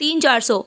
300-400।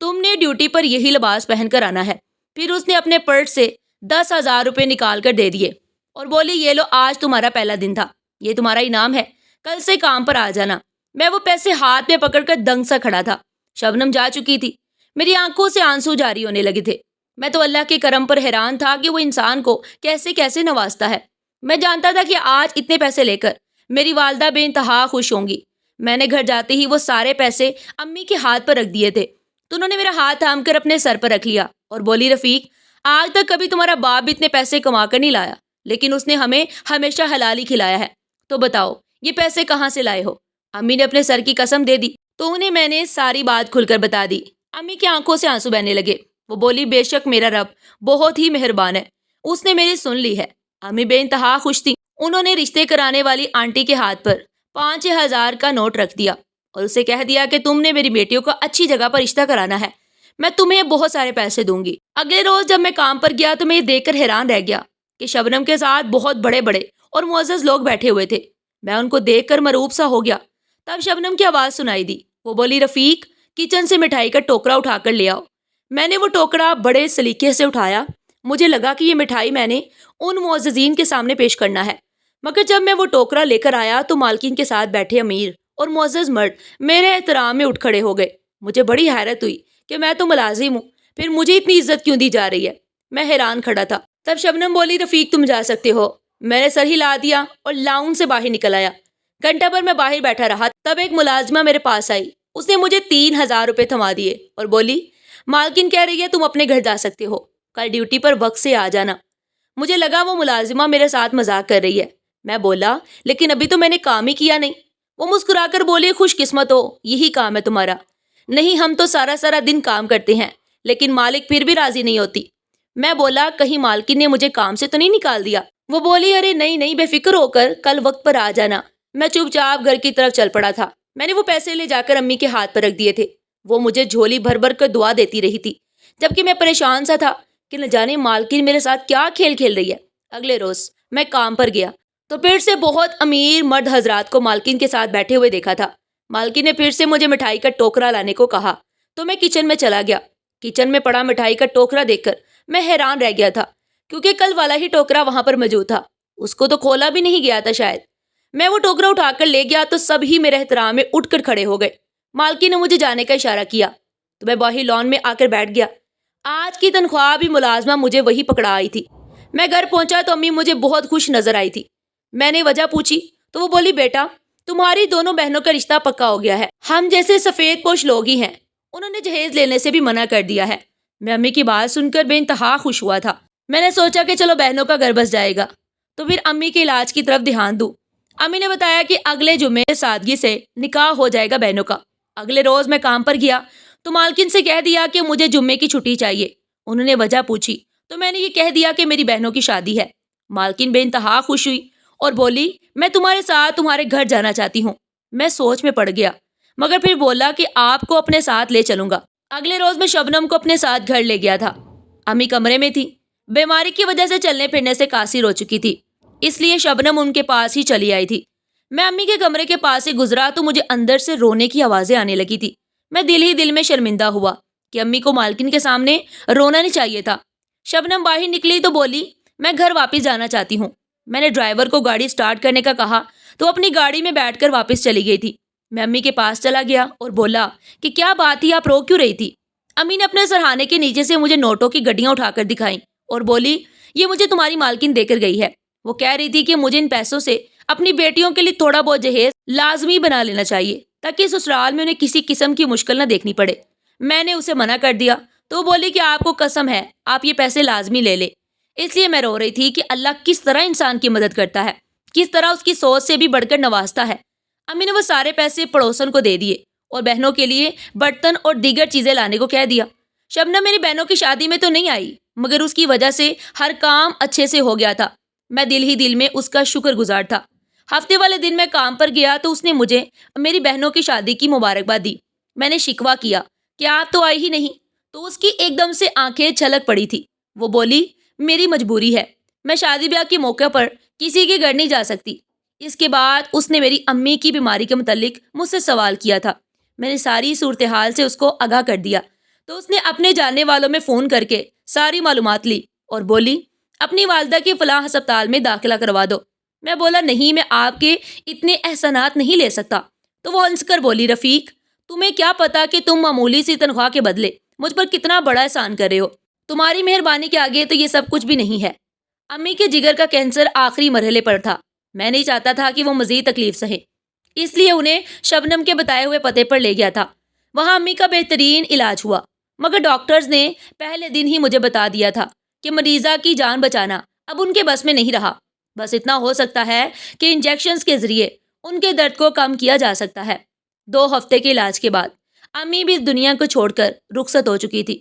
تم نے ڈیوٹی پر یہی لباس پہن کر آنا ہے۔ پھر اس نے اپنے پرس سے 10,000 روپے نکال کر دے دیے اور بولی یہ لو، آج تمہارا پہلا دن تھا، یہ تمہارا انعام ہے، کل سے کام پر آ جانا۔ میں وہ پیسے ہاتھ میں پکڑ کر دنگ سا کھڑا تھا۔ شبنم جا چکی تھی، میری آنکھوں سے آنسو جاری ہونے لگے تھے۔ میں تو اللہ کے کرم پر حیران تھا کہ وہ انسان کو کیسے کیسے نوازتا ہے۔ میں جانتا تھا کہ آج اتنے پیسے لے کر میری والدہ بے انتہا خوش ہوں گی۔ میں نے گھر جاتے ہی وہ سارے پیسے امی کے ہاتھ پر رکھ دیے تھے تو انہوں نے میرا ہاتھ تھام کر اپنے سر پر رکھ لیا اور بولی رفیق، آج تک کبھی تمہارا باپ اتنے پیسے کما کر نہیں لایا، لیکن اس نے ہمیں ہمیشہ حلال ہی کھلایا ہے۔ تو بتاؤ یہ پیسے کہاں سے لائے ہو؟ امی نے اپنے سر کی قسم دے دی تو انہیں میں نے ساری بات کھل کر بتا دی۔ امی کی آنکھوں سے آنسو بہنے لگے۔ وہ بولی بے شک میرا رب بہت ہی مہربان ہے، اس نے میری سن لی ہے۔ امی بے انتہا خوش تھی۔ انہوں نے رشتے کرانے والی آنٹی کے ہاتھ پر 5,000 کا نوٹ رکھ دیا اور اسے کہہ دیا کہ تم نے میری بیٹیوں کو اچھی جگہ پر رشتہ کرانا ہے، میں تمہیں بہت سارے پیسے دوں گی۔ اگلے روز جب میں کام پر گیا تو میں یہ دیکھ کر حیران رہ گیا کہ شبنم کے ساتھ بہت بڑے بڑے اور معزز لوگ بیٹھے ہوئے تھے۔ میں ان کو دیکھ کر مرعوب سا ہو گیا۔ تب شبنم کی آواز سنائی دی۔ وہ بولی رفیق، کچن سے مٹھائی کا ٹوکرا اٹھا کر لے آؤ۔ میں نے وہ ٹوکرا بڑے سلیقے سے اٹھایا۔ مجھے لگا کہ یہ مٹھائی میں نے ان معززین کے سامنے پیش کرنا ہے، مگر جب میں وہ ٹوکرا لے کر آیا تو مالکین کے ساتھ بیٹھے امیر اور معزز مرد میرے احترام میں اٹھ کھڑے ہو گئے۔ مجھے بڑی حیرت ہوئی کہ میں تو ملازم ہوں، پھر مجھے اتنی عزت کیوں دی جا رہی ہے؟ میں حیران کھڑا تھا۔ تب شبنم بولی رفیق تم جا سکتے ہو۔ میں نے سر ہلا دیا اور لاؤن سے باہر نکل آیا۔ گھنٹہ بھر میں باہر بیٹھا رہا، تب ایک ملازمہ میرے پاس آئی۔ اس نے مجھے 3,000 روپے تھما دیے اور بولی مالکن کہہ رہی ہے تم اپنے گھر جا سکتے ہو، کل ڈیوٹی پر وقت سے آ جانا۔ مجھے لگا وہ ملازمہ میرے ساتھ مذاق کر رہی ہے۔ میں بولا لیکن ابھی تو میں نے کام ہی کیا نہیں۔ وہ مسکرا کر بولی خوش قسمت ہو، یہی کام ہے تمہارا۔ نہیں، ہم تو سارا دن کام کرتے ہیں لیکن مالک پھر بھی راضی نہیں ہوتی۔ میں بولا کہیں مالکن نے مجھے کام سے تو نہیں نکال دیا؟ وہ بولی ارے نہیں، بے فکر ہو کر کل وقت پر آ جانا۔ میں چپ چاپ گھر کی طرف چل پڑا تھا۔ میں نے وہ پیسے لے جا کر امی کے ہاتھ پر رکھ دیے تھے۔ وہ مجھے جھولی بھر بھر کر دعا دیتی رہی تھی، جبکہ میں پریشان سا تھا کہ نہ جانے مالکن میرے ساتھ کیا کھیل کھیل رہی ہے۔ اگلے روز میں کام پر گیا تو پھر سے بہت امیر مرد حضرات کو مالکن کے ساتھ بیٹھے ہوئے دیکھا تھا۔ مالکن نے پھر سے مجھے مٹھائی کا ٹوکرا لانے کو کہا تو میں کچن میں چلا گیا۔ کچن میں پڑا مٹھائی کا ٹوکرا دیکھ کر میں حیران رہ گیا تھا، کیونکہ کل والا ہی ٹوکرا وہاں پر موجود تھا، اس کو تو کھولا بھی نہیں گیا تھا شاید۔ میں وہ ٹوکرا اٹھا کر لے گیا تو سب ہی میرے احترام میں اٹھ کر کھڑے ہو گئے۔ مالکن نے مجھے جانے کا اشارہ کیا تو میں باہر لان میں آ کر بیٹھ گیا۔ آج کی تنخواہ بھی ملازمہ مجھے وہی پکڑا آئی تھی۔ میں گھر پہنچا تو امی مجھے بہت خوش نظر آئی تھی۔ میں نے وجہ پوچھی تو وہ بولی بیٹا تمہاری دونوں بہنوں کا رشتہ پکا ہو گیا ہے، ہم جیسے سفید پوش لوگ ہی ہیں، انہوں نے جہیز لینے سے بھی منع کر دیا ہے۔ میں امی کی بات سن کر بے انتہا خوش ہوا تھا۔ میں نے سوچا کہ چلو بہنوں کا گھر بس جائے گا تو پھر امی کے علاج کی طرف دھیان دوں۔ امی نے بتایا کہ اگلے جمعے سادگی سے نکاح ہو جائے گا بہنوں کا۔ اگلے روز میں کام پر گیا تو مالکن سے کہہ دیا کہ مجھے جمعے کی چھٹی چاہیے۔ انہوں نے وجہ پوچھی تو میں نے یہ کہہ دیا کہ میری بہنوں کی شادی ہے۔ مالکن بے انتہا خوش ہوئی اور بولی میں تمہارے ساتھ تمہارے گھر جانا چاہتی ہوں۔ میں سوچ میں پڑ گیا، مگر پھر بولا کہ آپ کو اپنے ساتھ لے چلوں گا۔ اگلے روز میں شبنم کو اپنے ساتھ گھر لے گیا تھا۔ امی کمرے میں تھی، بیماری کی وجہ سے چلنے پھرنے سے قاصر ہو چکی تھی، اس لیے شبنم ان کے پاس ہی چلی آئی تھی۔ میں امی کے کمرے کے پاس سے گزرا تو مجھے اندر سے رونے کی آوازیں آنے لگی تھی۔ میں دل ہی دل میں شرمندہ ہوا کہ امی کو مالکن کے سامنے رونا نہیں چاہیے تھا۔ شبنم باہر نکلی تو بولی میں گھر واپس جانا چاہتی ہوں۔ میں نے ڈرائیور کو گاڑی سٹارٹ کرنے کا کہا تو اپنی گاڑی میں بیٹھ کر واپس چلی گئی تھی۔ میں امی کے پاس چلا گیا اور بولا کہ کیا بات تھی، آپ رو کیوں رہی تھی؟ امی نے اپنے سرہانے کے نیچے سے مجھے نوٹوں کی گڈیاں اٹھا کر دکھائیں اور بولی یہ مجھے تمہاری مالکن دے کر گئی ہے۔ وہ کہہ رہی تھی کہ مجھے ان پیسوں سے اپنی بیٹیوں کے لیے تھوڑا بہت جہیز لازمی بنا لینا چاہیے تاکہ سسرال میں انہیں کسی قسم کی مشکل نہ دیکھنی پڑے۔ میں نے اسے منع کر دیا تو وہ بولی کہ آپ کو قسم ہے آپ یہ پیسے لازمی لے لے۔ اس لیے میں رو رہی تھی کہ اللہ کس طرح انسان کی مدد کرتا ہے، کس طرح اس کی سوچ سے بھی بڑھ کر نوازتا ہے۔ امی نے وہ سارے پیسے پڑوسن کو دے دیے اور بہنوں کے لیے برتن اور دیگر چیزیں لانے کو کہہ دیا۔ شبنم میری بہنوں کی شادی میں تو نہیں آئی، مگر اس کی وجہ سے ہر کام اچھے سے ہو گیا تھا۔ میں دل ہی دل میں اس کا شکر گزار تھا۔ ہفتے والے دن میں کام پر گیا تو اس نے مجھے میری بہنوں کی شادی کی مبارکباد دی۔ میں نے شکوہ کیا کہ آپ تو آئی ہی نہیں تو اس کی ایک دم سے آنکھیں چھلک پڑی تھی۔ وہ بولی میری مجبوری ہے، میں شادی بیاہ کے موقع پر کسی کے گھر نہیں جا سکتی۔ اس کے بعد اس نے میری امی کی بیماری کے متعلق مجھ سے سوال کیا تھا۔ میں نے ساری صورتحال سے اس کو آگاہ کر دیا تو اس نے اپنے جاننے والوں میں فون کر کے ساری معلومات لی اور بولی اپنی والدہ کی فلاں ہسپتال میں داخلہ کروا دو۔ میں بولا نہیں، میں آپ کے اتنے احسانات نہیں لے سکتا۔ تو وہ ہنس کر بولی رفیق، تمہیں کیا پتا کہ تم معمولی سی تنخواہ کے بدلے مجھ پر کتنا بڑا احسان کر رہے ہو۔ تمہاری مہربانی کے آگے تو یہ سب کچھ بھی نہیں ہے۔ امی کے جگر کا کینسر آخری مرحلے پر تھا۔ میں نہیں چاہتا تھا کہ وہ مزید تکلیف سہیں، اس لیے انہیں شبنم کے بتائے ہوئے پتے پر لے گیا تھا۔ وہاں امی کا بہترین علاج ہوا، مگر ڈاکٹرز نے پہلے دن ہی مجھے بتا دیا تھا کہ مریضہ کی جان بچانا اب ان کے بس میں نہیں رہا۔ بس اتنا ہو سکتا ہے کہ انجیکشنز کے ذریعے ان کے درد کو کم کیا جا سکتا ہے۔ 2 ہفتے کے علاج کے بعد امی بھی اس دنیا کو چھوڑ کر رخصت ہو چکی تھی۔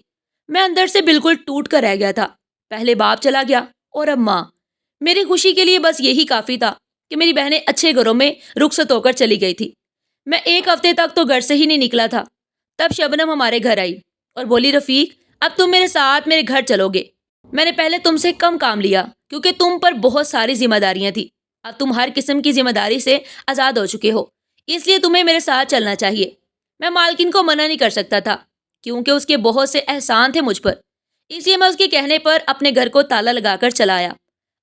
میں اندر سے بالکل ٹوٹ کر رہ گیا تھا۔ پہلے باپ چلا گیا اور اب ماں۔ میری خوشی کے لیے بس یہی کافی تھا کہ میری بہنیں اچھے گھروں میں رخصت ہو کر چلی گئی تھی۔ میں 1 ہفتے تک تو گھر سے ہی نہیں نکلا تھا۔ تب شبنم ہمارے گھر آئی اور بولی رفیق، اب تم میرے ساتھ میرے گھر چلو گے۔ میں نے پہلے تم سے کم کام لیا کیونکہ تم پر بہت ساری ذمہ داریاں تھیں۔ اب تم ہر قسم کی ذمہ داری سے آزاد ہو چکے ہو، اس لیے تمہیں میرے ساتھ چلنا چاہیے۔ میں مالکن کو منع نہیں کر سکتا تھا کیونکہ اس کے بہت سے احسان تھے مجھ پر، اس لیے میں اس کے کہنے پر اپنے گھر کو تالا لگا کر چلا آیا۔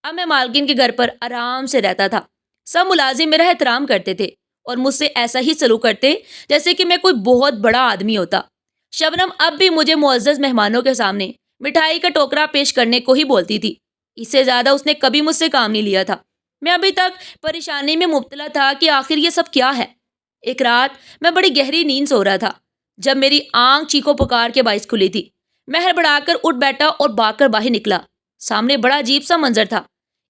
اب میں مالکن کے گھر پر آرام سے رہتا تھا۔ سب ملازم میرا احترام کرتے تھے اور مجھ سے ایسا ہی سلوک کرتے جیسے کہ میں کوئی بہت بڑا آدمی ہوتا۔ شبنم اب بھی مجھے معزز مہمانوں کے سامنے مٹھائی کا ٹوکرا پیش کرنے کو ہی بولتی تھی، اس سے زیادہ اس نے کبھی مجھ سے کام نہیں لیا تھا۔ میں ابھی تک پریشانی میں مبتلا تھا کہ آخر یہ سب کیا ہے۔ ایک رات میں بڑی گہری نیند سو رہا تھا جب میری آنکھ چیخو پکار کے باعث کھلی تھی۔ میں ہڑبڑا کر اٹھ بیٹھا اور بھاگ کر باہر نکلا۔ سامنے بڑا عجیب سا منظر تھا۔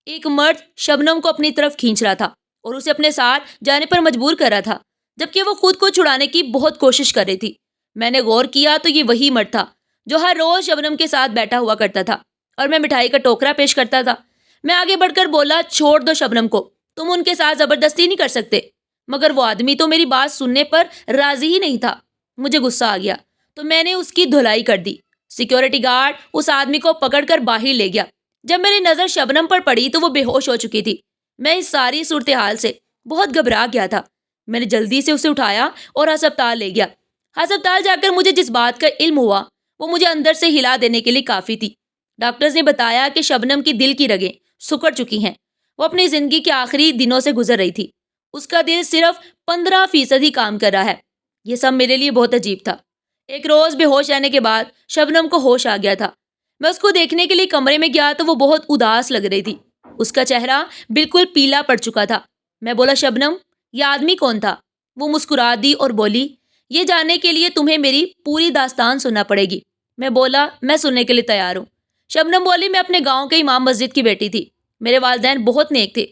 ایک مرد شبنم کو اپنی طرف کھینچ رہا تھا اور اسے اپنے ساتھ جانے پر مجبور کر رہا تھا، جبکہ وہ خود کو چھڑانے کی بہت کوشش کر رہی تھی۔ میں نے غور کیا تو یہ وہی مرد تھا جو ہر روز شبنم کے ساتھ بیٹھا ہوا کرتا تھا اور میں مٹھائی کا ٹوکرا پیش کرتا تھا۔ میں آگے بڑھ کر بولا چھوڑ دو شبنم کو، تم ان کے ساتھ زبردستی نہیں کر سکتے۔ مگر وہ آدمی تو میری بات سننے پر راضی ہی نہیں تھا۔ مجھے غصہ آ گیا تو میں نے اس کی دھلائی کر دی۔ سیکیورٹی گارڈ اس آدمی کو پکڑ کر باہر لے گیا۔ جب میری نظر شبنم پر پڑی تو وہ بے ہوش ہو چکی تھی۔ میں اس ساری صورتحال سے بہت گھبرا گیا تھا۔ میں نے جلدی سے اسے اٹھایا اور ہسپتال لے گیا۔ ہسپتال جا کر مجھے جس بات کا علم ہوا وہ مجھے اندر سے ہلا دینے کے لیے کافی تھی۔ ڈاکٹرز نے بتایا کہ شبنم کی دل کی رگیں سکڑ چکی ہیں۔ وہ اپنی زندگی کے آخری دنوں سے گزر رہی تھی۔ اس کا دل صرف 15% ہی کام کر رہا ہے۔ یہ سب میرے لیے بہت عجیب تھا۔ ایک روز بے ہوش رہنے کے بعد شبنم کو ہوش آ گیا تھا۔ میں اس کو دیکھنے کے لیے کمرے میں گیا تو وہ بہت اداس لگ رہی تھی۔ اس کا چہرہ بالکل پیلا پڑ چکا تھا۔ میں بولا شبنم، یہ آدمی کون تھا؟ وہ مسکرا دی اور بولی یہ جاننے کے لیے تمہیں میری پوری داستان سننا پڑے گی۔ میں بولا میں سننے کے لیے تیار ہوں۔ شبنم بولی میں اپنے گاؤں کے امام مسجد کی بیٹی تھی۔ میرے والدین بہت نیک تھے۔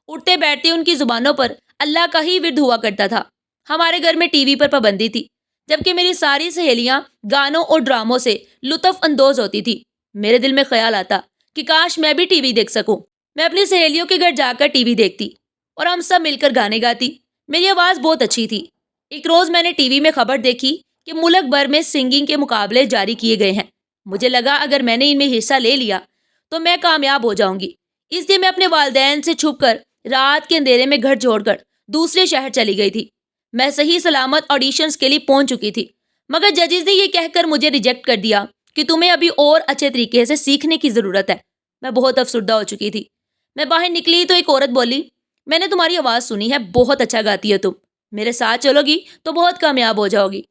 اٹھتے بیٹھتے ان کی زبانوں پر اللہ کا ہی ورد ہوا کرتا تھا۔ ہمارے گھر میں ٹی وی پر پابندی تھی، جبکہ میری ساری سہیلیاں گانوں اور ڈراموں سے لطف اندوز ہوتی تھی۔ میرے دل میں خیال آتا کہ کاش میں بھی ٹی وی دیکھ سکوں۔ میں اپنی سہیلیوں کے گھر جا کر ٹی وی دیکھتی اور ہم سب مل کر گانے گاتی۔ میری آواز بہت اچھی تھی۔ ایک روز میں نے ٹی وی میں خبر دیکھی کہ ملک بھر میں سنگنگ کے مقابلے جاری کیے گئے ہیں۔ مجھے لگا اگر میں نے ان میں حصہ لے لیا تو میں کامیاب ہو جاؤں گی۔ اس لیے میں اپنے والدین سے چھپ کر رات کے اندھیرے میں گھر چھوڑ کر دوسرے شہر چلی گئی تھی۔ میں صحیح سلامت آڈیشنز کے لیے پہنچ چکی تھی، مگر ججز نے یہ کہہ کر مجھے ریجیکٹ کر دیا کہ تمہیں ابھی اور اچھے طریقے سے سیکھنے کی ضرورت ہے۔ میں بہت افسردہ ہو چکی تھی۔ میں باہر نکلی تو ایک عورت بولی میں نے تمہاری آواز سنی ہے، بہت اچھا گاتی ہے تم، میرے ساتھ چلو گی تو بہت کامیاب ہو جاؤ گی۔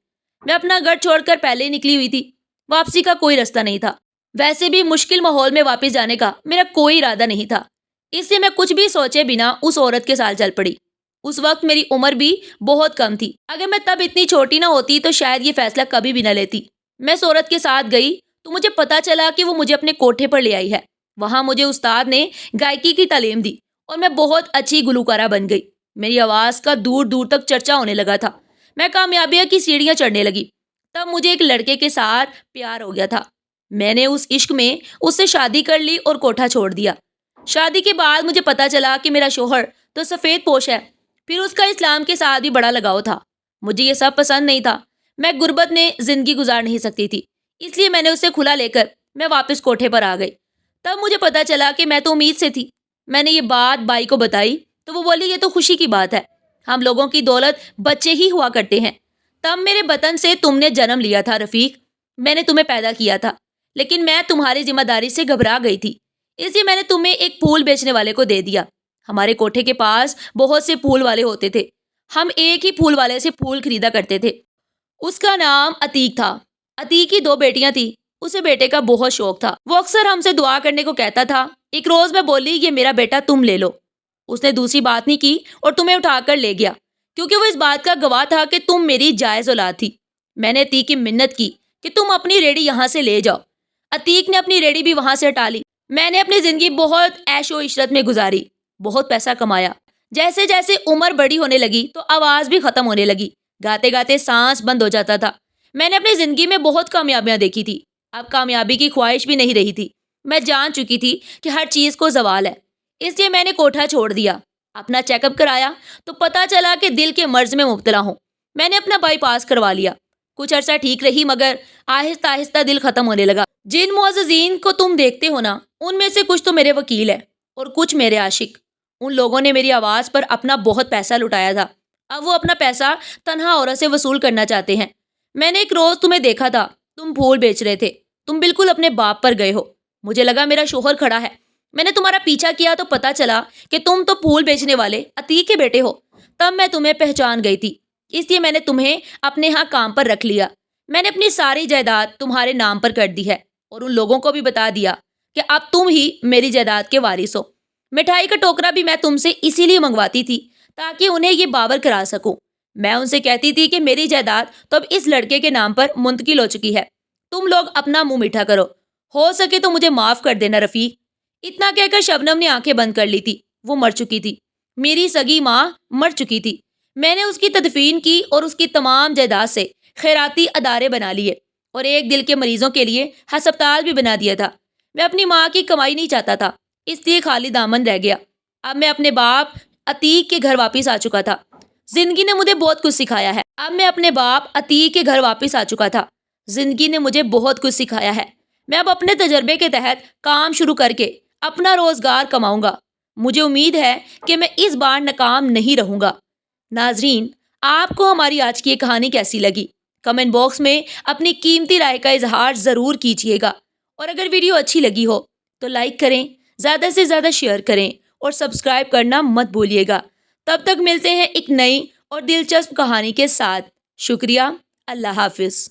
میں اپنا گھر چھوڑ کر پہلے ہی نکلی ہوئی تھی۔ واپسی کا کوئی رستہ نہیں تھا۔ ویسے بھی مشکل ماحول میں واپس جانے کا میرا کوئی ارادہ نہیں تھا، اس لیے میں کچھ بھی سوچے بنا اس عورت کے ساتھ چل پڑی۔ اس وقت میری عمر بھی بہت کم تھی۔ اگر میں تب اتنی چھوٹی نہ ہوتی تو شاید یہ فیصلہ کبھی بھی نہ لیتی۔ میں اس عورت کے ساتھ گئی تو مجھے پتا چلا کہ وہ مجھے اپنے کوٹھے پر لے آئی ہے۔ وہاں مجھے استاد نے گائیکی کی تعلیم دی اور میں بہت اچھی گلوکارہ بن گئی۔ میری آواز کا دور دور تک چرچا ہونے لگا تھا۔ میں کامیابیوں کی سیڑھیاں چڑھنے لگی۔ تب مجھے ایک لڑکے کے ساتھ پیار ہو گیا تھا۔ میں نے اس عشق میں اس سے شادی کر لی اور کوٹھا چھوڑ دیا۔ شادی کے بعد مجھے پتا چلا کہ میرا شوہر تو سفید پوش ہے، پھر اس کا اسلام کے ساتھ بھی بڑا لگاؤ تھا۔ مجھے یہ سب پسند نہیں تھا۔ میں غربت میں زندگی گزار نہیں سکتی تھی، اس لیے میں نے اسے کھلا لے کر میں واپس کوٹھے پر آ گئی۔ تب مجھے پتا چلا کہ میں تو امید سے تھی۔ میں نے یہ بات بائی کو بتائی تو وہ بولی یہ تو خوشی کی بات ہے، ہم لوگوں کی دولت بچے ہی ہوا کرتے ہیں۔ تب میرے بطن سے تم نے جنم لیا تھا رفیق، میں نے تمہیں پیدا کیا تھا، لیکن میں تمہاری ذمہ داری سے گھبرا گئی تھی، اس لیے میں نے تمہیں ایک پھول بیچنے والے کو دے دیا۔ ہمارے کوٹھے کے پاس بہت سے پھول والے ہوتے تھے، ہم ایک ہی پھول والے سے پھول خریدا کرتے تھے۔ اس کا نام عتیق تھا۔ عتیق کی 2 بیٹیاں تھیں، اسے بیٹے کا بہت شوق تھا، وہ اکثر ہم سے دعا کرنے کو کہتا تھا۔ ایک روز میں بولی، یہ میرا بیٹا تم لے لو۔ اس نے دوسری بات نہیں کی اور تمہیں اٹھا کر لے گیا، کیونکہ وہ اس بات کا گواہ تھا کہ تم میری جائز اولاد تھی۔ میں نے عتیق کی منت کی کہ تم اپنی ریڑھی یہاں سے لے جاؤ۔ عتیق نے اپنی ریڑھی بھی وہاں سے ہٹا لی۔ میں نے اپنی زندگی بہت عیش و عشرت میں گزاری، بہت پیسہ کمایا۔ جیسے جیسے عمر بڑی ہونے لگی تو آواز بھی ختم ہونے لگی، گاتے گاتے سانس بند ہو جاتا تھا۔ میں نے اپنی زندگی میں بہت کامیابیاں دیکھی تھی، اب کامیابی کی خواہش بھی نہیں رہی تھی۔ میں جان چکی تھی کہ ہر چیز کو زوال ہے، اس لیے میں نے کوٹھا چھوڑ دیا۔ اپنا چیک اپ کرایا تو پتا چلا کہ دل کے مرض میں مبتلا ہوں۔ میں نے اپنا بائی پاس کروا لیا۔ کچھ عرصہ ٹھیک رہی، مگر آہستہ آہستہ دل ختم ہونے لگا۔ جن معززین کو تم دیکھتے ہو نا، ان میں سے کچھ تو میرے وکیل ہیں اور کچھ میرے عاشق۔ ان لوگوں نے میری آواز پر اپنا بہت پیسہ لٹایا تھا، اب وہ اپنا پیسہ تنہا عورت سے وصول کرنا چاہتے ہیں۔ میں نے ایک روز تمہیں دیکھا تھا، تم پھول بیچ رہے تھے، تم بالکل اپنے باپ پر گئے ہو۔ مجھے لگا میرا شوہر کھڑا ہے، میں نے تمہارا پیچھا کیا تو پتا چلا کہ تم تو پھول بیچنے والے عتیق کے بیٹے ہو۔ تب میں تمہیں پہچان گئی تھی، اس لیے میں نے تمہیں اپنے ہاں کام پر رکھ لیا۔ میں نے اپنی ساری جائیداد تمہارے نام پر کر دی ہے اور ان لوگوں کو بھی بتا دیا کہ اب تم ہی میری جائیداد کے وارث ہو۔ مٹھائی کا ٹوکرا بھی میں تم سے اسی لیے منگواتی تھی تاکہ انہیں یہ باور کرا سکوں۔ میں ان سے کہتی تھی کہ میری جائیداد تو اب اس لڑکے کے نام پر منتقل ہو چکی ہے، تم لوگ اپنا منہ میٹھا کرو، ہو سکے تو مجھے معاف کر دینا رفیق۔ اتنا کہہ کر شبنم نے آنکھیں بند کر لی تھی، وہ مر چکی تھی، میری سگی ماں مر چکی تھی۔ میں نے اس کی تدفین کی اور اس کی تمام جائیداد سے خیراتی ادارے بنا لیے اور ایک دل کے مریضوں کے لیے ہسپتال بھی بنا دیا تھا۔ میں اپنی ماں کی کمائی نہیں چاہتا تھا، اس لیے خالی دامن رہ گیا۔ اب میں اپنے باپ عتیق کے گھر واپس آ چکا تھا۔ زندگی نے مجھے بہت کچھ سکھایا ہے۔ اب میں اپنے باپ عتیق کے گھر واپس آ چکا تھا۔ زندگی نے مجھے بہت کچھ سکھایا ہے۔ میں اب اپنے تجربے کے تحت کام شروع کر کے اپنا روزگار کماؤں گا۔ مجھے امید ہے کہ میں اس بار ناکام نہیں رہوں گا۔ ناظرین، آپ کو ہماری آج کی یہ کہانی کیسی لگی؟ کمنٹ باکس میں اپنی قیمتی رائے کا اظہار ضرور کیجیے گا، اور اگر ویڈیو اچھی لگی ہو تو لائک کریں، زیادہ سے زیادہ شیئر کریں اور سبسکرائب کرنا مت بھولیے گا۔ تب تک ملتے ہیں ایک نئی اور دلچسپ کہانی کے ساتھ۔ شکریہ، اللہ حافظ۔